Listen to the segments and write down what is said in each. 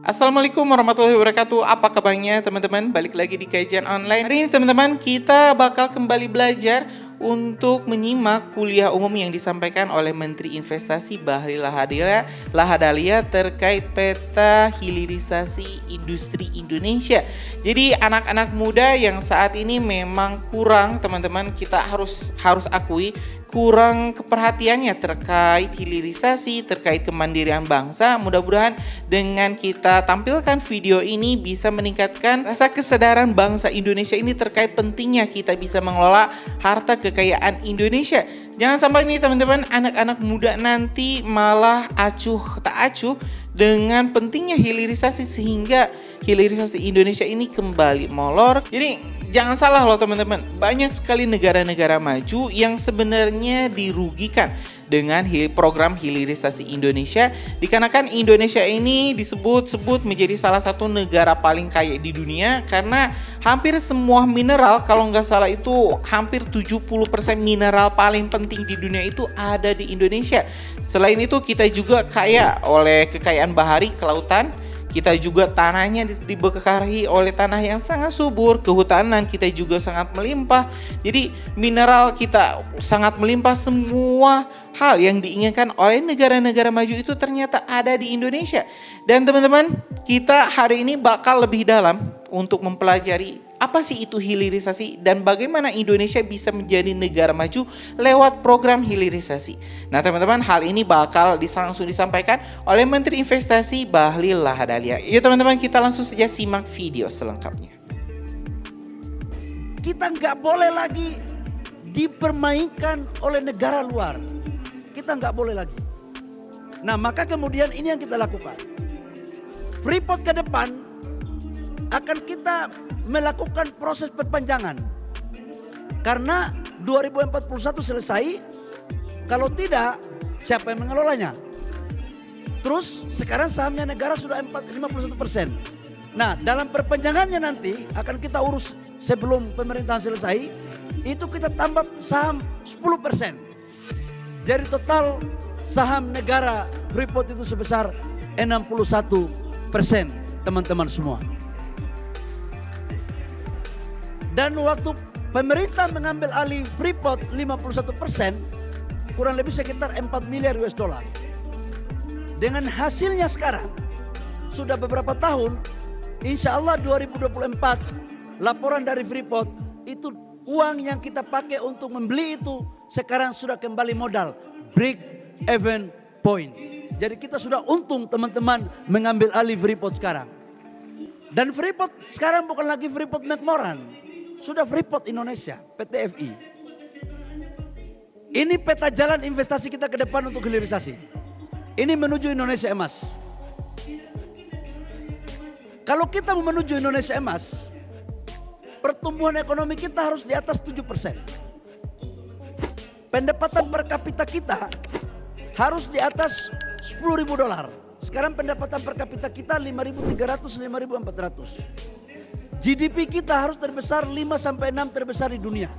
Assalamualaikum warahmatullahi wabarakatuh. Apa kabarnya teman-teman? Balik lagi di kajian online. Hari ini teman-teman kita bakal kembali belajar untuk menyimak kuliah umum yang disampaikan oleh Menteri Investasi Bahlil Lahadalia terkait peta hilirisasi industri Indonesia. Jadi anak-anak muda yang saat ini memang kurang, teman-teman, kita harus akui kurang keperhatiannya terkait hilirisasi, terkait kemandirian bangsa. Mudah-mudahan dengan kita tampilkan video ini bisa meningkatkan rasa kesadaran bangsa Indonesia ini terkait pentingnya kita bisa mengelola harta kekayaan Indonesia. Jangan sampai nih teman-teman, anak-anak muda nanti malah acuh tak acuh dengan pentingnya hilirisasi sehingga hilirisasi Indonesia ini kembali molor. Jadi jangan salah loh teman-teman, banyak sekali negara-negara maju yang sebenarnya dirugikan dengan program hilirisasi Indonesia, dikarenakan Indonesia ini disebut-sebut menjadi salah satu negara paling kaya di dunia karena hampir semua mineral, kalau nggak salah itu hampir 70% mineral paling penting di dunia itu ada di Indonesia. Selain itu kita juga kaya oleh kekayaan bahari, kelautan. Kita juga tanahnya dibekali oleh tanah yang sangat subur, kehutanan kita juga sangat melimpah. Jadi mineral kita sangat melimpah, semua hal yang diinginkan oleh negara-negara maju itu ternyata ada di Indonesia. Dan teman-teman, kita hari ini bakal lebih dalam untuk mempelajari apa sih itu hilirisasi dan bagaimana Indonesia bisa menjadi negara maju lewat program hilirisasi. Nah teman-teman, hal ini bakal langsung disampaikan oleh Menteri Investasi Bahlil Lahadalia. Yuk teman-teman, kita langsung saja simak video selengkapnya. Kita nggak boleh lagi dipermainkan oleh negara luar. Kita nggak boleh lagi. Nah maka kemudian ini yang kita lakukan. Freeport ke depan akan kita melakukan proses perpanjangan. Karena 2041 selesai, kalau tidak siapa yang mengelolanya? Terus sekarang sahamnya negara sudah 51%. Nah dalam perpanjangannya nanti akan kita urus sebelum pemerintahan selesai, itu kita tambah saham 10%. Jadi total saham negara Freeport itu sebesar 61%, teman-teman semua. Dan waktu pemerintah mengambil alih Freeport 51%, kurang lebih sekitar 4 miliar US dollar. Dengan hasilnya sekarang, sudah beberapa tahun, insya Allah 2024, laporan dari Freeport, itu uang yang kita pakai untuk membeli itu, sekarang sudah kembali modal, break even point. Jadi kita sudah untung teman-teman mengambil alih Freeport sekarang. Dan Freeport sekarang bukan lagi Freeport McMoran. Sudah Freeport Indonesia, PT FI. Ini peta jalan investasi kita ke depan untuk hilirisasi. Ini menuju Indonesia emas. Kalau kita mau menuju Indonesia emas, pertumbuhan ekonomi kita harus di atas 7%. Pendapatan per kapita kita harus di atas $10.000. Sekarang pendapatan per kapita kita 5.300, 5.400. GDP kita harus terbesar 5-6 terbesar di dunia.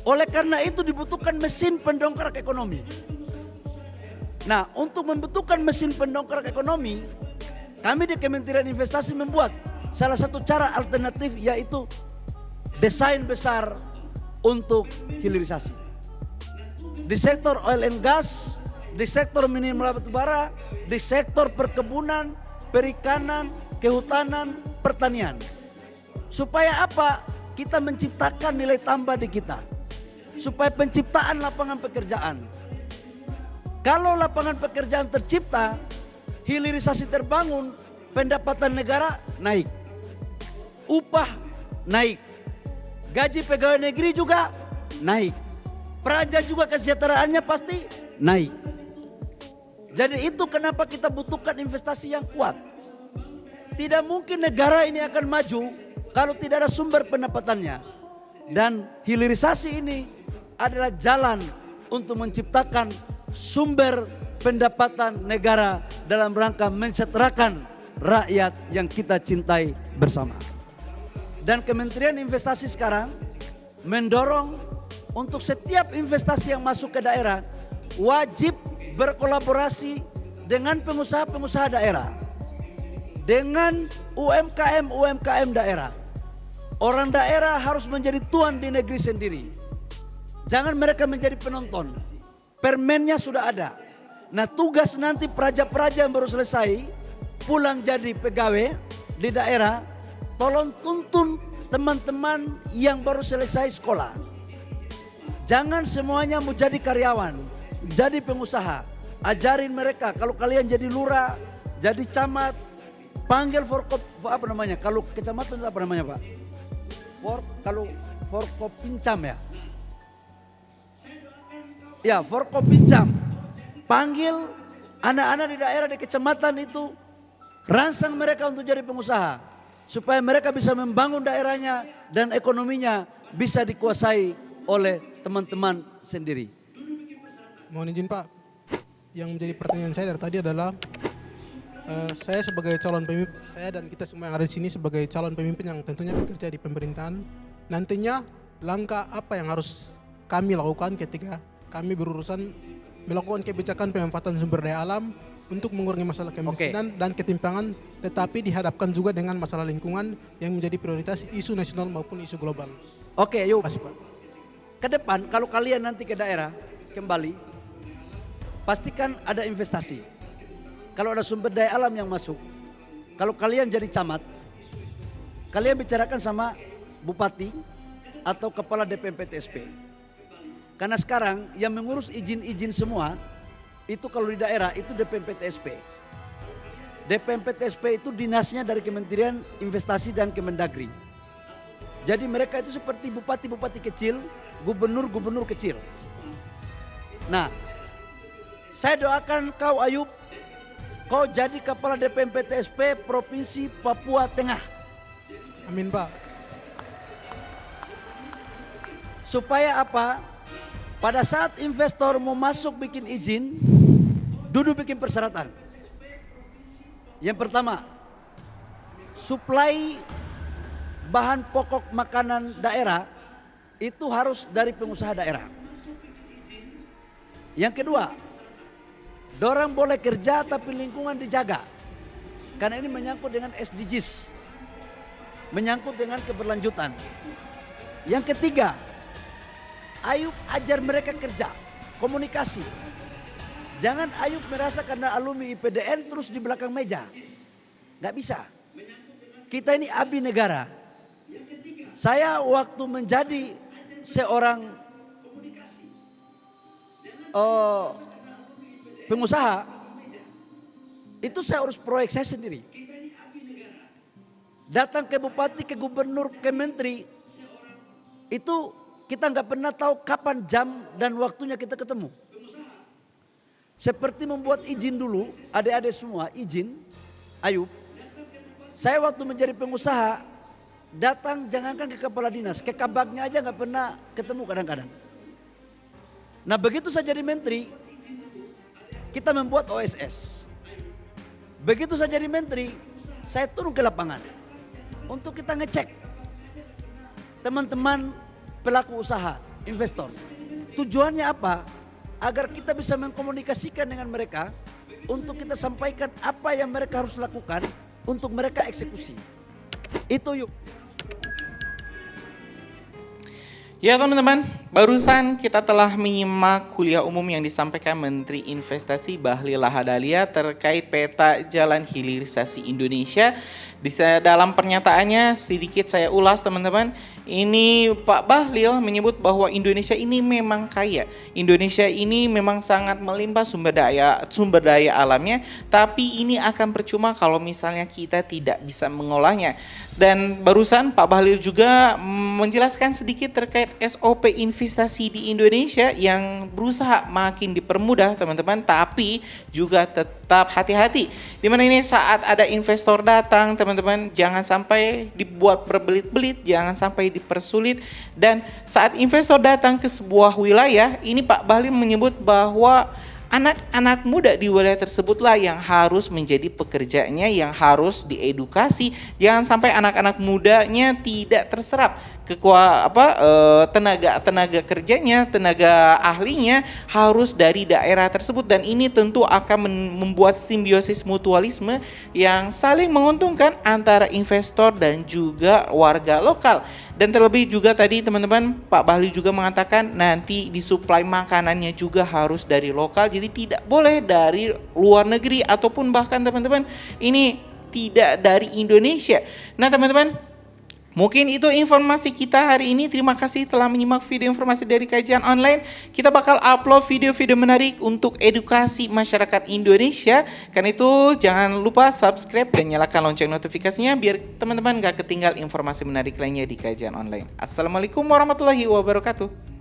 Oleh karena itu dibutuhkan mesin pendongkrak ekonomi. Nah untuk membutuhkan mesin pendongkrak ekonomi, kami di Kementerian Investasi membuat salah satu cara alternatif, yaitu desain besar untuk hilirisasi. Di sektor oil and gas, di sektor mineral batubara, di sektor perkebunan, perikanan, kehutanan, pertanian. Supaya apa? Kita menciptakan nilai tambah di kita. Supaya penciptaan lapangan pekerjaan. Kalau lapangan pekerjaan tercipta, hilirisasi terbangun, pendapatan negara naik. Upah naik. Gaji pegawai negeri juga naik. Praja juga kesejahteraannya pasti naik. Jadi itu kenapa kita butuhkan investasi yang kuat. Tidak mungkin negara ini akan maju kalau tidak ada sumber pendapatannya. Dan hilirisasi ini adalah jalan untuk menciptakan sumber pendapatan negara dalam rangka mensejahterakan rakyat yang kita cintai bersama. Dan Kementerian Investasi sekarang mendorong untuk setiap investasi yang masuk ke daerah wajib berkolaborasi dengan pengusaha-pengusaha daerah, dengan UMKM daerah. Orang daerah harus menjadi tuan di negeri sendiri. Jangan mereka menjadi penonton. Permennya sudah ada. Nah, tugas nanti praja-praja yang baru selesai pulang jadi pegawai di daerah, tolong tuntun teman-teman yang baru selesai sekolah. Jangan semuanya mau jadi karyawan, jadi pengusaha. Ajarin mereka, kalau kalian jadi lurah, jadi camat, panggil apa namanya? Kalau kecamatan itu apa namanya, Pak? Kalau Forkopincam ya? Ya, Forkopincam. Panggil anak-anak di daerah di kecamatan itu, rangsang mereka untuk jadi pengusaha. Supaya mereka bisa membangun daerahnya dan ekonominya bisa dikuasai oleh teman-teman sendiri. Mohon izin Pak, yang menjadi pertanyaan saya dari tadi adalah saya sebagai calon pemimpin, saya dan kita semua yang ada di sini sebagai calon pemimpin yang tentunya bekerja di pemerintahan, nantinya langkah apa yang harus kami lakukan ketika kami berurusan melakukan kebijakan pemanfaatan sumber daya alam untuk mengurangi masalah kemiskinan dan ketimpangan, tetapi dihadapkan juga dengan masalah lingkungan yang menjadi prioritas isu nasional maupun isu global. Oke, yuk. Terima kasih, Pak. Ke depan kalau kalian nanti ke daerah kembali, pastikan ada investasi. Kalau ada sumber daya alam yang masuk, kalau kalian jadi camat, kalian bicarakan sama bupati atau kepala DPMPTSP. Karena sekarang yang mengurus izin-izin semua, itu kalau di daerah itu DPMPTSP. DPMPTSP itu dinasnya dari Kementerian Investasi dan Kemendagri. Jadi mereka itu seperti bupati-bupati kecil, gubernur-gubernur kecil. Nah, saya doakan kau Ayub, kau jadi kepala DPMPTSP Provinsi Papua Tengah. Amin Pak. Supaya apa? Pada saat investor mau masuk bikin izin, duduk bikin persyaratan. Yang pertama, suplai bahan pokok makanan daerah itu harus dari pengusaha daerah. Yang kedua, dorang boleh kerja tapi lingkungan dijaga. Karena ini menyangkut dengan SDGs, menyangkut dengan keberlanjutan. Yang ketiga, Ayub ajar mereka kerja, komunikasi. Jangan Ayub merasa karena alumni IPDN terus di belakang meja. Gak bisa. Kita ini abdi negara. Saya waktu menjadi seorang pengusaha, itu saya urus proyek saya sendiri. Datang ke bupati, ke gubernur, ke menteri, itu kita nggak pernah tahu kapan jam dan waktunya kita ketemu. Seperti membuat izin dulu, adik-adik semua izin, Ayub. Saya waktu menjadi pengusaha, datang jangankan ke kepala dinas, ke kabagnya aja nggak pernah ketemu kadang-kadang. Nah begitu saya jadi menteri, kita membuat OSS. Begitu saya jadi menteri, saya turun ke lapangan untuk kita ngecek teman-teman pelaku usaha, investor. Tujuannya apa? Agar kita bisa mengkomunikasikan dengan mereka untuk kita sampaikan apa yang mereka harus lakukan untuk mereka eksekusi. Itu yuk. Ya teman-teman, barusan kita telah menyimak kuliah umum yang disampaikan Menteri Investasi Bahlil Lahadalia terkait peta jalan hilirisasi Indonesia. Dalam pernyataannya sedikit saya ulas teman-teman. Ini Pak Bahlil menyebut bahwa Indonesia ini memang kaya. Indonesia ini memang sangat melimpah sumber daya alamnya, tapi ini akan percuma kalau misalnya kita tidak bisa mengolahnya. Dan barusan Pak Bahlil juga menjelaskan sedikit terkait SOP investasi di Indonesia yang berusaha makin dipermudah teman-teman, tapi juga tetap hati-hati. Dimana ini saat ada investor datang teman-teman, jangan sampai dibuat berbelit-belit, jangan sampai dipersulit. Dan saat investor datang ke sebuah wilayah, ini Pak Bahlil menyebut bahwa anak-anak muda di wilayah tersebutlah yang harus menjadi pekerjanya, yang harus diedukasi. Jangan sampai anak-anak mudanya tidak terserap tenaga kerjanya, tenaga ahlinya harus dari daerah tersebut, dan ini tentu akan membuat simbiosis mutualisme yang saling menguntungkan antara investor dan juga warga lokal. Dan terlebih juga tadi teman-teman, Pak Bahli juga mengatakan nanti disuplai makanannya juga harus dari lokal, jadi tidak boleh dari luar negeri ataupun bahkan teman-teman ini tidak dari Indonesia. Nah teman-teman, mungkin itu informasi kita hari ini. Terima kasih telah menyimak video informasi dari kajian online. Kita bakal upload video-video menarik untuk edukasi masyarakat Indonesia. Karena itu jangan lupa subscribe dan nyalakan lonceng notifikasinya biar teman-teman gak ketinggal informasi menarik lainnya di kajian online. Assalamualaikum warahmatullahi wabarakatuh.